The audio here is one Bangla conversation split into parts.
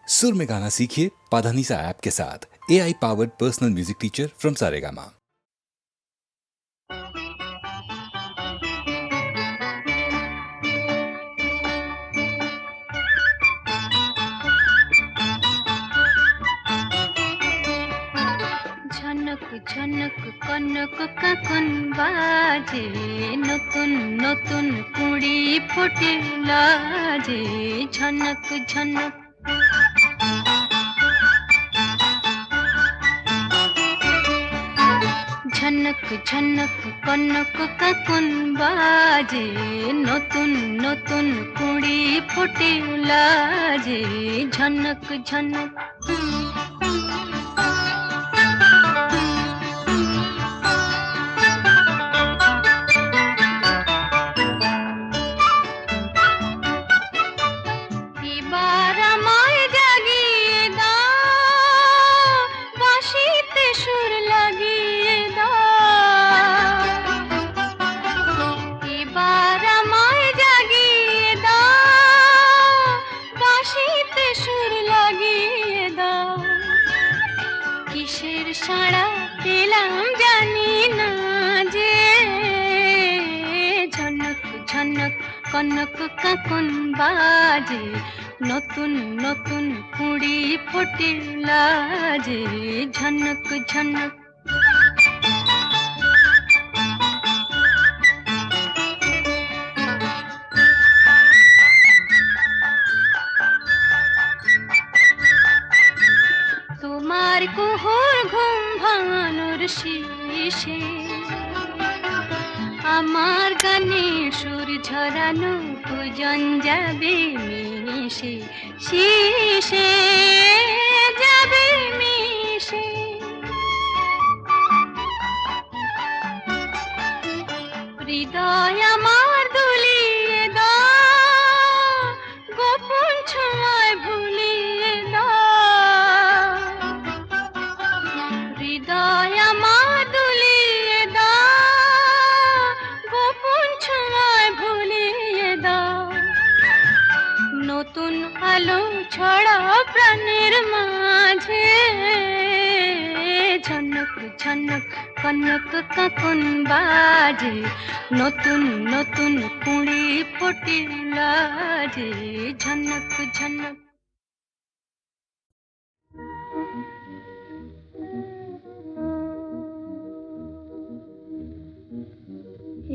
सुर में गाना सीखिए पाधानीसा ऐप के साथ। AI powered personal music teacher from Saregama. ঝনক ঝনক কনক কাকন বাজে, নতুন নতুন কুড়ি ফুটে লাজে। ঝনক ঝনক ঝনক ঝনক কনক কাকন বাজে, নতুন নতুন কুড়ি ফুটে লাজে। ঝনক ঝনক সাড়া পেলাম জানি না যে, ঝনক ঝনক কনক কাকন বাজে, নতুন নতুন কুড়ি ফোটে লাজে। ঝনক ঝনক তোমার কুহুর ঘুম ভাঙানোর শেষে আমার গানে সুর ঝরানো পূজন যাবে মিশে, শেষে যাবে মিশে। হৃদয় আমার দুলিয়ে দাও, গোপন ছোঁয়ায় ভুলিয়ে দাও। হৃদয় আমার দুলিয়ে দাও, গোপন ছোঁয়ায় ভুলিয়ে দাও। নতুন আলো ছড়াও প্রাণের মাঝে, ঝনক ঝনক কনক কাকন বাজে, নতুন নতুন কুড়ি ফোটে লাজে। ঝনক ঝনক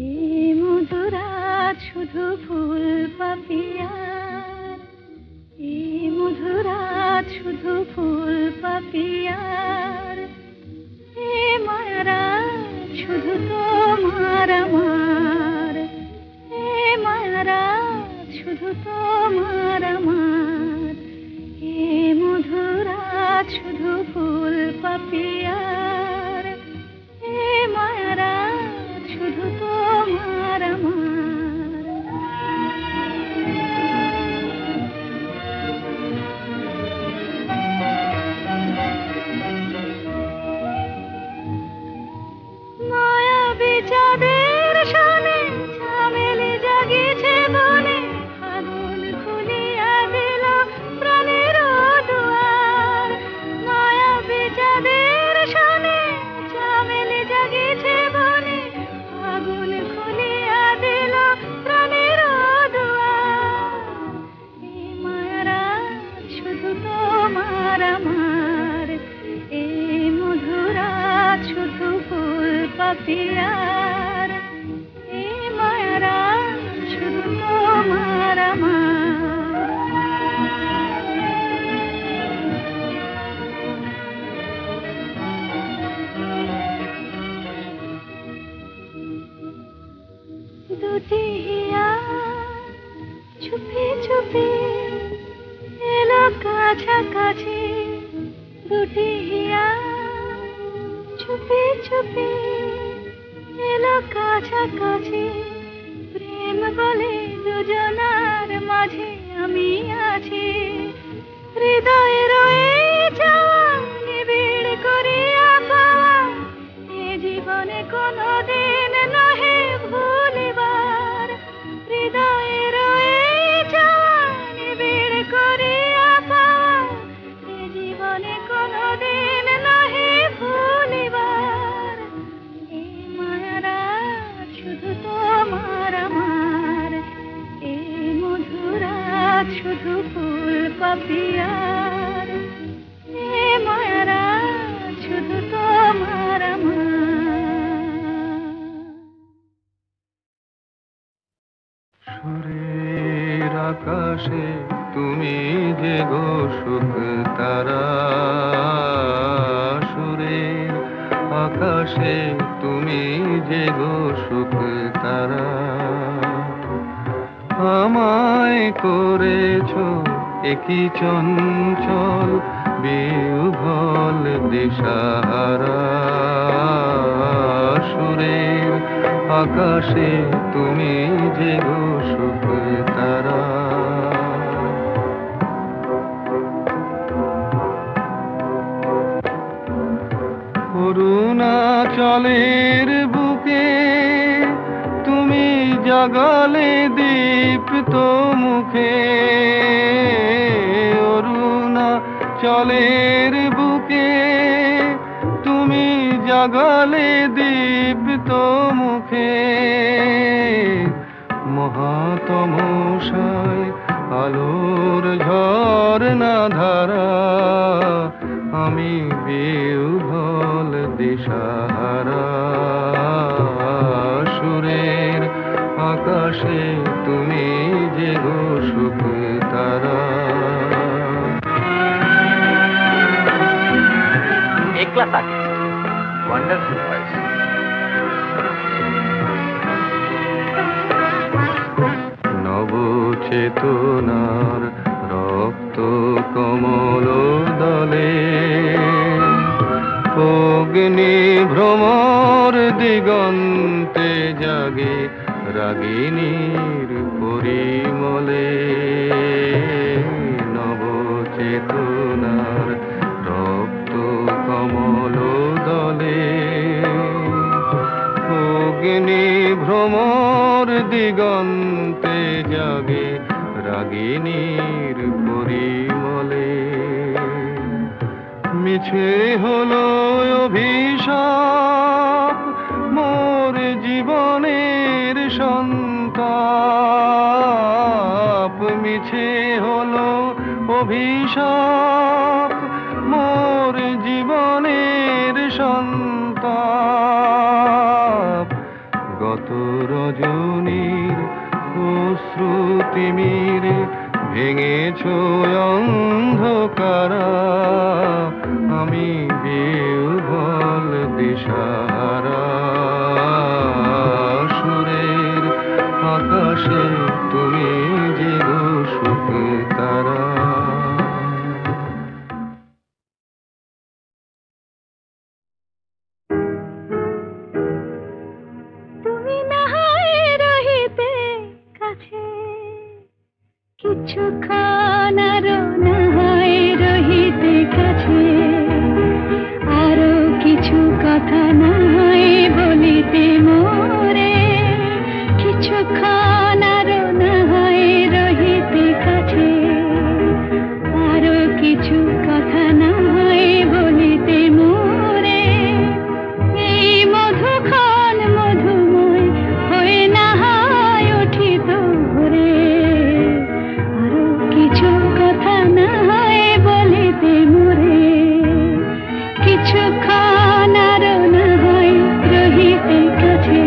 এই মধুরাত শুধু ফুল পাপিয়ার, এই মধুরাত শুধু ফুল পাপিয়ার। এ মায়ারাত শুধু তোমার আমার, এ মায়ারাত শুধু তোমার আমার। এ মধুরাত শুধু ফুল পাপিয়ার, এ মায়ারাত শুধু তোমার আমার। মায়াবী চাঁদের সনে চামেলি জাগিছে বনে, আগুন খুলিয়া দিল প্রাণের দুয়ার। মায়াবী চাঁদের সনে চামেলি জাগিছে বনে, আগুন খুলিয়া দিল প্রাণের দুয়ার। এই মায়ারাত শুধু তোমার আমার, এই মধুরাত শুধু ফুল পাপিয়ার। এই মায়ারাত শুধু তোমার আমার। দুটি হিয়া চুপি চুপি এলো কাছাকাছি, দুটি হিয়া চুপি চুপি এলো কাছাকাছি। প্রেম বলে দুজনার মাঝে আমি আছি, হৃদয়ে রয়ে যাওয়া নিবিড় করিয়া পাওয়া। এ জীবনে কোনোদিন নহে ভুলিবার, হৃদয়ে রয়ে যাওয়া নিবিড় করিয়া পাওয়া। পিয়ার এ মায়ারা শুধু তোমার আমার সুরের আকাশে তুমি যে গো সুখ তারা, সুরের আকাশে তুমি যে গো সুখ তারা, আমায় করেছ একই চঞ্চল বিহ্বল দিশাহারা। সুরের আকাশে তুমি যে গো সুখ তারা। অরুণাচলের বুকে তুমি জাগালে দীপ্ত মুখে, অরুণাচলের বুকে তুমি জাগালে দীপ্ত মুখে, মহাতমশায় আলোর ঝরনা ধারা, আমি বিহ্বল দিশাহারা। সুরের আকাশে তুমি যে গো সুখ তারা। একলা থাকে ওয়ান্ডারফুল ভয়েস। নবচেতনার রক্ত কমল দলে, অগ্নি ভ্রমর দিগন্তে জাগে রাগিনীর পরিমলে। নবচেতনার রক্ত কমল দলে, অগ্নি ভ্রমর দিগন্তে জাগে রাগিনীর পরিমলে। মিছে হলো অভিশাপ মোর জীবনের সন্তাপ, মিছে হলো অভিশাপ মোর জীবনের সন্তাপ। গত রজনীর অশ্রুতিমিরে ভেঙেছ অন্ধকারা, আমি বিহ্বল দিশাহারা। সুরের আকাশে তুমি যে গো সুখ তারা। তুমি না হয় রহিতে কাছে, কিছুক্ষণ আরো না হয় রহিতে কাছে, আরো কিছু কথা না হয় বলিতে মোরে, কিছুক্ষণ আরো না হয় রহিতে কাছে, আরো কিছু কথা না হয় বলিতে মোরে। এই মধুক্ষণ মধুময় হয়ে না হয় উঠিত ভোরে, আরো কিছু কথা না হয় বলিতে মোরে, কিছুক্ষণ আরো না হয় রহিতে কাছে।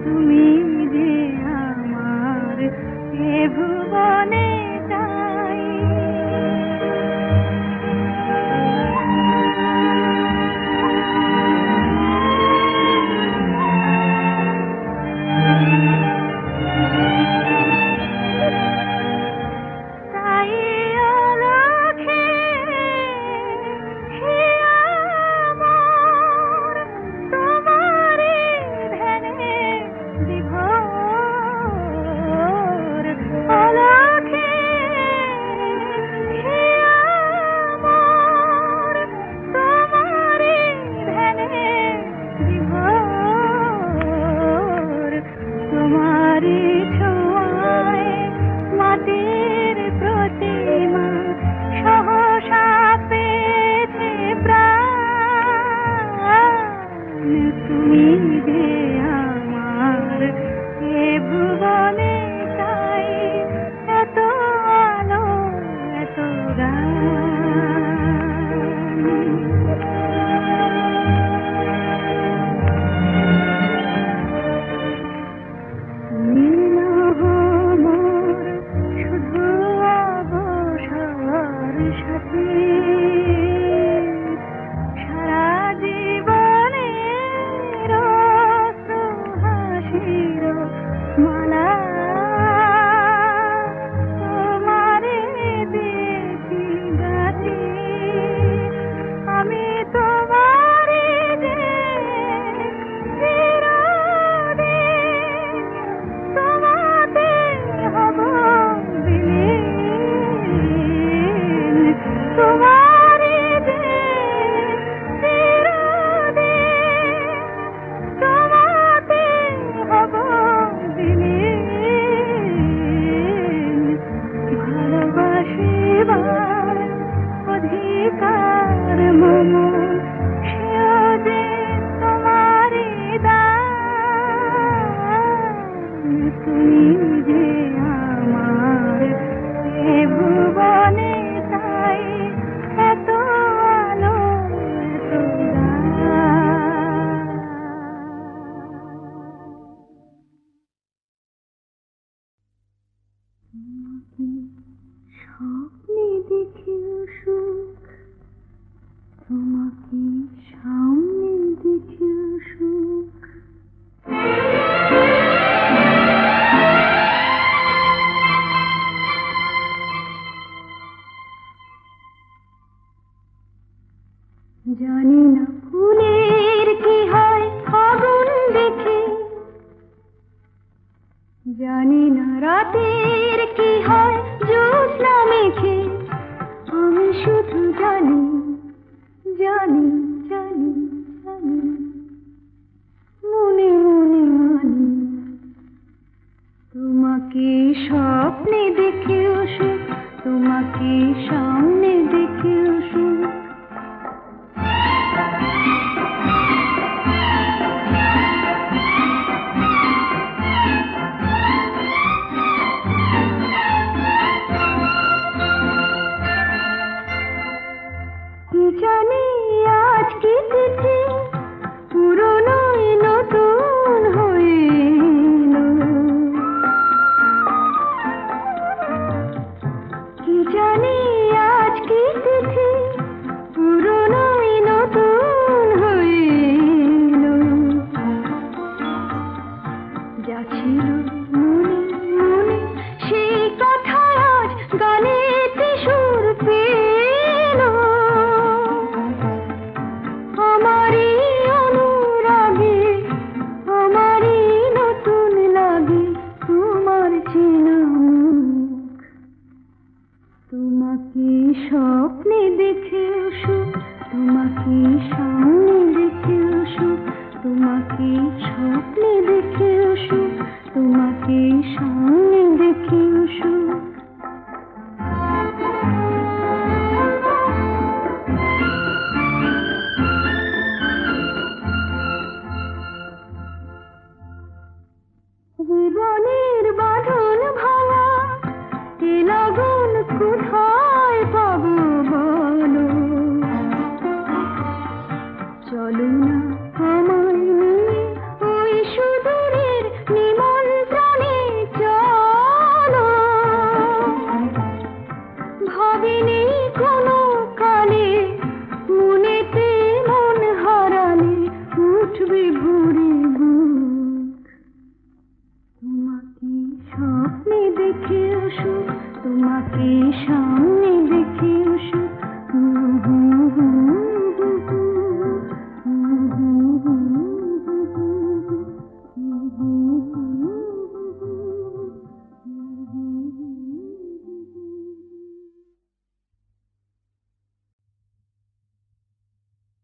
তুমি যে আমার এ ভুবনে চাই। তাই অলক্ষে হিয়া মোর তোমারি ধ্যানে বিভোর। অলক্ষে হিয়া মোর তোমারি ধ্যানে বিভোর। তোমারি ছোঁয়ায় মাটির প্রতিমা সহসা পেয়েছে প্রাণ। তুমি যে আমার এ ভুবনে চাই, এত আলো এত শুধু অবসর সাথী। সারা জীবনের হাসির মালা তোমারে দেখি গাছি। আমি তোমারে যে চিরদিন তোমাতে হব বিলীন। তোমারে যে চিরদিন তোমাতে হব বিলীন। ভালোবাসিবার অধিকার মম, সেও যে তোমারি দান। তুমি যে আমার এ ভুবনে চাই, এত আলো এত স্বপ্নে দেখিও সুখ, তোমাকে সামনে দেখিও সুখ। জানি না ফুলের কি হয় আগুন দেখে, জানি না রাতের কি হয় জ্যোৎস্না মেঘে। আমি শুধু জানি জানি জানি জানি, মনে মনে মানি, তোমাকে স্বপ্নে দেখেও সুখ, তোমাকে সামনে দেখেও সুখ। কি জানি আজ কি তিথি পুরনোই নতুন হইল। কি জানি আজ কি তিথি পুরনোই নতুন হইল। যা ছিল মনে মনে সেই কথা আজ গানেতে সুর পেল। আমারই অনুরাগে আমারই নতুন লাগে তোমার চেনা মুখ। তোমাকে স্বপ্নে দেখেও সুখ, তোমাকে সামনে দেখেও সুখ। তোমাকে স্বপ্নে দেখেও সুখ, তোমাকে সামনে দেখেও সুখ। জীবনের বাঁধন ভাঙা এ লগন কোথায় পাবো বলো। চলো না আমায় নিয়ে ওই সুদূরে দেখেও সুখ, তোমাকে সামনে দেখেও সুখ।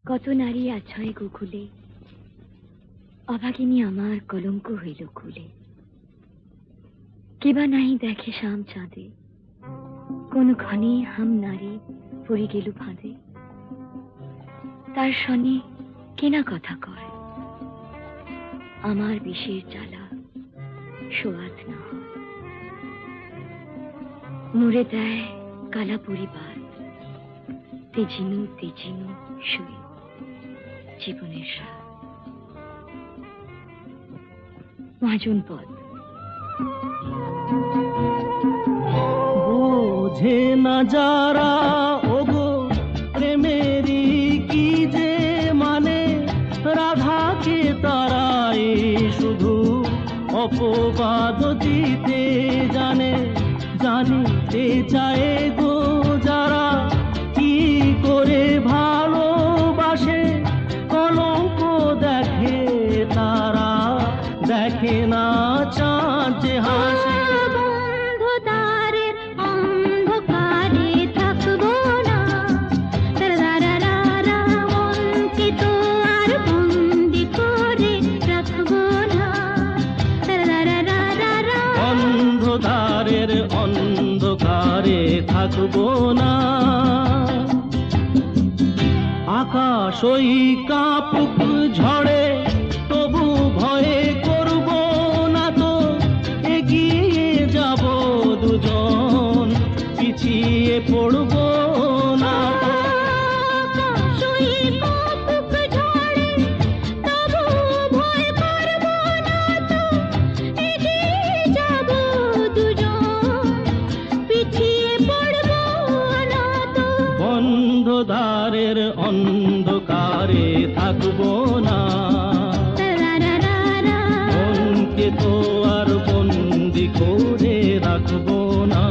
কত নারী আছয় গোকুলে, অভাগিনী আমার কলঙ্ক হইল খুলে। কেবা নাই দেখে শাম চাঁদে, কোন ক্ষণে হাম নারী পড়ে গেল ফাঁদে। তার সনে কেনা কথা কয়, আমার বিষের জ্বালা সোয়াদ না হয়। মুড়ে দেয় কালা পরিবার, তেজিনু তেজিনু শুয়ে জীবনের সার। মহাজন পদ। বোঝে না যারা ওগো প্রেমেরই কি যে মানে, রাধাকে তারাই শুধু অপবাদ দিতে জানে। জানিতে চায় গো যারা কি করে ভালোবাসে, কলঙ্ক দেখে তারা, দেখে না চাঁদ যে হাসে। অন্ধকারের অন্ধকারে থাকবো না, আকাশ ওই কাপুক ঝড়ে তবু ভয়ে করব না তো। এগিয়ে যাব দুজন, পিছিয়ে পড়ব না তো। বন্ধদ্বারের অন্ধকারে থাকবো না, মনকে তো আর বন্দি করে রাখবো না।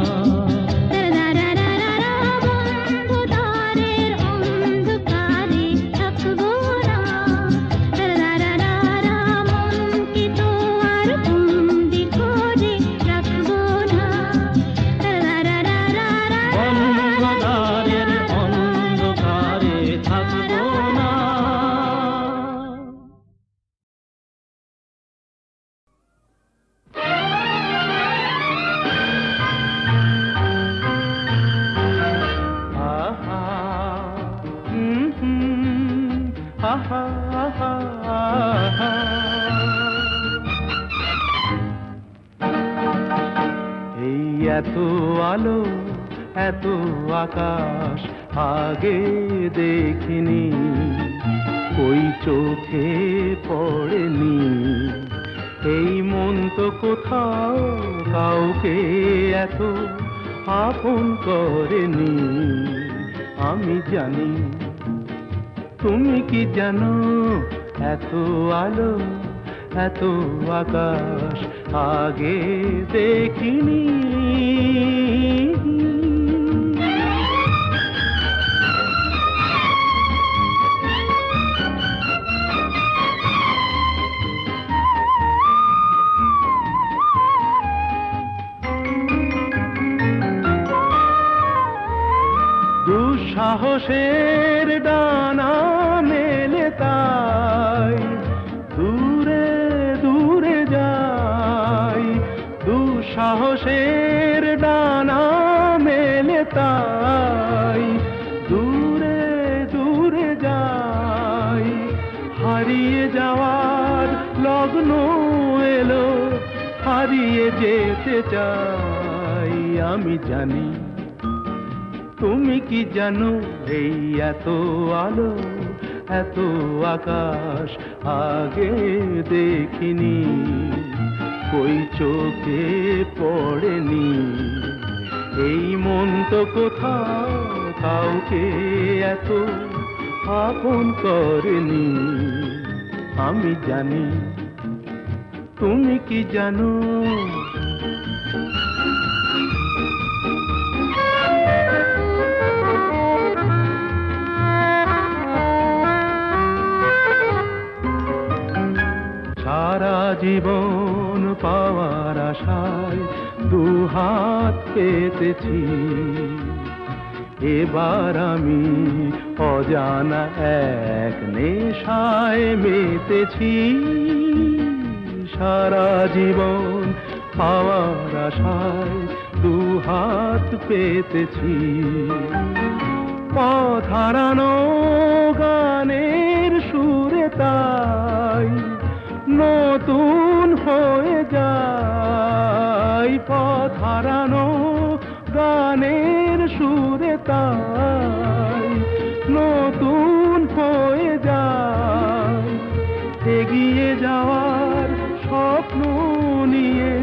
বন্ধদ্বারের অন্ধকারে থাকবো না। আহা, আহা, আহা, আহা। এই এত আলো, এত আকাশ আগে দেখিনি, ওই চোখে পড়েনি। এই মন তো কোথাও কাউকে এত আপন করেনি। আমি জানি, তুমি কি জানো, এত আলো, এত আকাশ আগে দেখিনি। দুঃসাহসের ডানা মেলে তাই দূরে দূরে যাই। দুঃসাহসের ডানা মেলে তাই দূরে দূরে যাই। হারিয়ে যাওয়ার লগ্ন এলো, হারিয়ে যেতে চাই। আমি জানি, তুমি কি জানো, এই এত আলো, এত আকাশ আগে দেখিনি, ওই চোখে পড়েনি। এই মন তো কোথাও কাউকে এত আপন করেনি। আমি জানি, তুমি কি জানো সারা জীবন পাওয়ার আশায় দুহাত পেতেছি, এবার আমি অজানা এক নেশায় মেতেছি। সারা জীবন পাওয়ার আশায় দুহাত পেতেছি, পথ হারানো গানের সুরে তাই নতুন হয়ে যায়। পথ হারানো গানের সুরে তাই নতুন হয়ে যায়। এগিয়ে যাওয়ার স্বপ্ন নিয়ে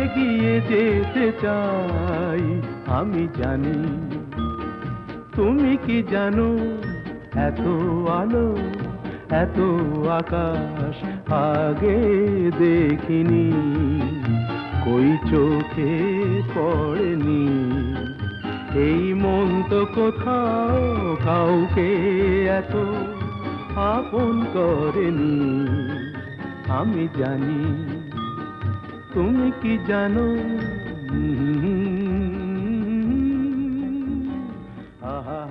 এগিয়ে যেতে চাই। আমি জানি তুমি কি জানো, এত আলো এত আকাশ আগে দেখিনি, কই চোখে পড়েনি। এই মন তো কোথাও কাউকে এত আপন করেনি। আমি জানি তুমি কি জানো, আহা।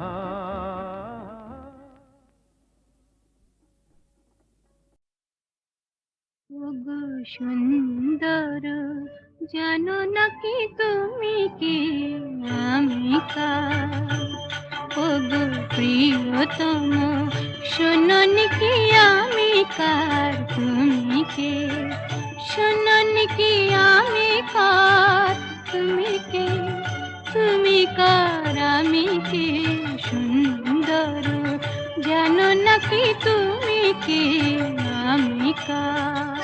ওগো সুন্দর জানো নাকি তুমি কি আমি কার? ওগো প্রিয়তম শোনো নাকি আমি কার? তুমি কে? শোনো নাকি আমি কার? তুমি কে? তুমি কার? আমি কে? সুন্দর জানো নাকি তুমি কে আমি কার?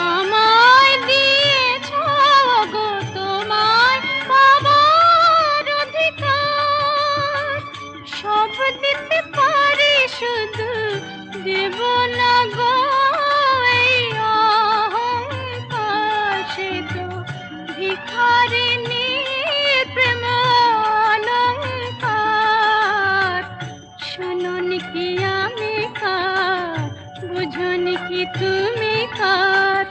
আমায় দিয়েছ গো তোমায় পাবার অধিকার, সব দিতে পারি শুধু দেব না গো এই অহংকার। সে তো ভিখারিনী প্রেম অলংকার। শোনো কি আমি কার? বুঝো কি তুমি কার?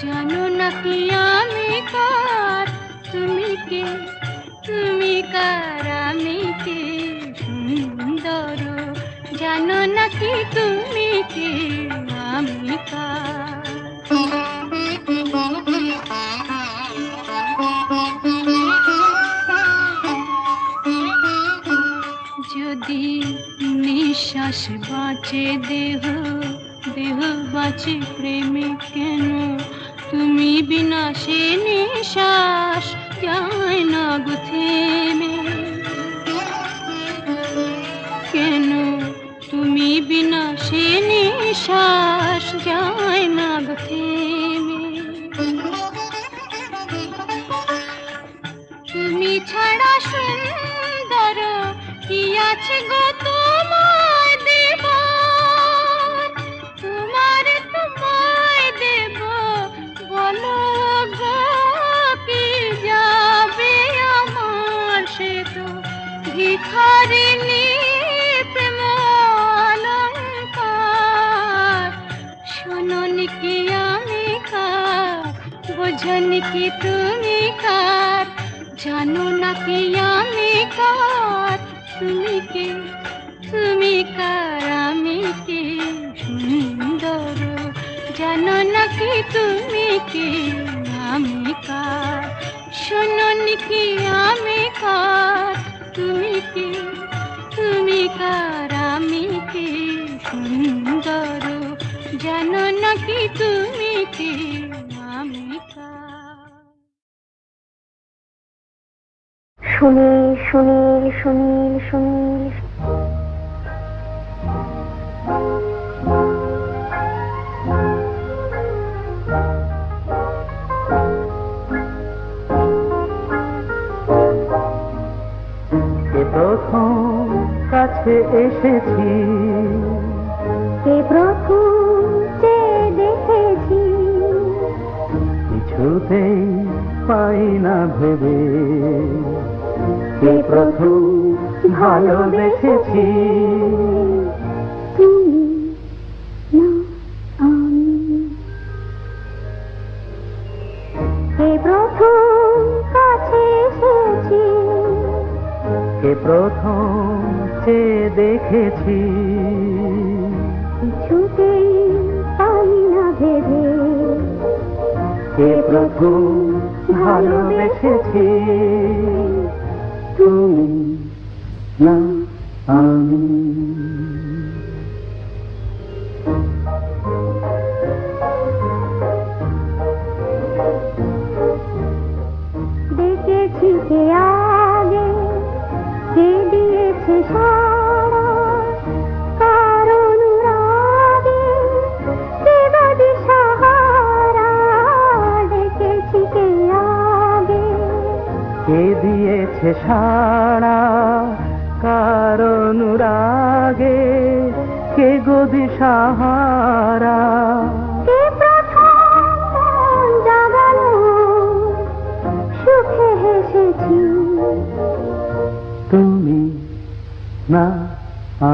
জানো নাকি আমি কার? তুমি কে? তুমি কার? আমি কে? সুন্দর জানো নাকি তুমি কে আমি কার? যদি নিঃশ্বাস বাঁচে দেহ, দেহ বাঁচে প্রেমে কেন? তুমি বিনা সে নিঃশ্বাস যায় না গো থেমে। কেন তুমি বিনা সে নিঃশ্বাস যায় না গো থেমে? তুমি ছাড়া সুন্দর কি আছে গো তোমায় দেবার? তোমায় দেব বলো গো কি যাবে আমার? সে তো ভিখারিনী প্রেম অলংকার। শোনো কি আমি কার? বোঝো কি তুমি কার? জানো নাকি আমি কার? তুমি কে? তুমি কার? আমি কে? সুন্দর জানো নাকি তুমি কে আমি কার? শোনো কি আমি কার? তুমি কে? তুমি কার? আমি কে? সুন্দর জানো নাকি তুমি কে আমি কার? সুনীল সুনীল সুনীল সুনীল প্রথম কাছে এসে ভালোবেসেছি, কে প্রথম চেয়ে দেখেছি, কিছুতেই পাই না ভেবে, কে প্রথম ভালোবেসেছি। তুমি না আমি। কে প্রথম কাছে এসেছি, কে প্রথম চেয়ে দেখেছি, কিছুতেই পাই না ভেবে, কে প্রথম ভালোবেসেছি। তুমি না আমি। দেখেছি কে আগে, কে দিয়েছে সাড়া, কার অনুরাগে, কে বা দিশাহারা। দেখেছি কে আগে, কে দিয়েছে সাড়া, কার অনুরাগে, কে গো দিশাহারা। কে প্রথম মন জাগালো, সুখে হেসেছি। তুমি না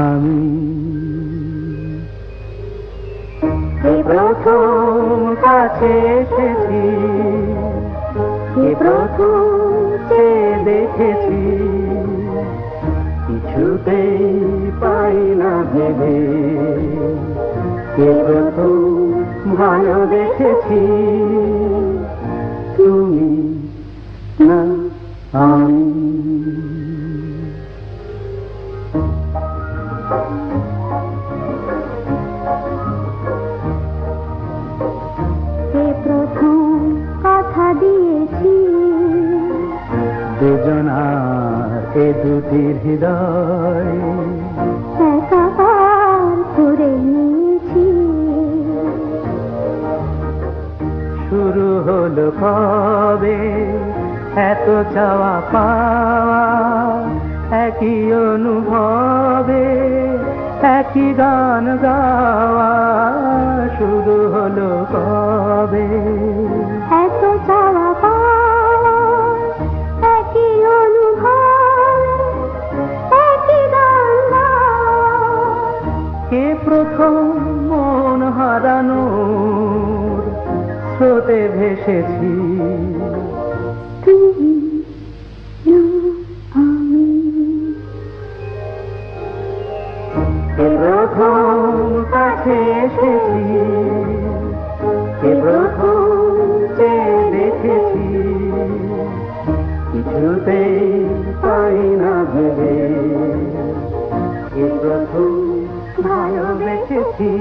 আমি। কে প্রথম কাছে এসেছি, কে প্রথম চেয়ে দেখেছি, কিছুতেই পাই না ভেবে, কে প্রথম ভালোবেসেছি। তুমি না আমি। কে প্রথম কথা দিয়েছি, দুজনার এ দুটি হৃদয় একাকার করে নিয়েছি। শুরু হলো কবে এত চাওয়া পাওয়া, একই অনুভবে একই গান গাওয়া। শুরু হলো কবে এত চাওয়া পাওয়া, একই অনুভব, একই গান গাওয়া। কে প্রথম মন হারানোর স্রোতে ভেসেছি। তুমি না আমি। কে প্রথম কাছে এসেছি, কে প্রথম চেয়ে দেখেছি, কিছুতেই পাই না ভেবে, কে প্রথম ভালোবেসেছি।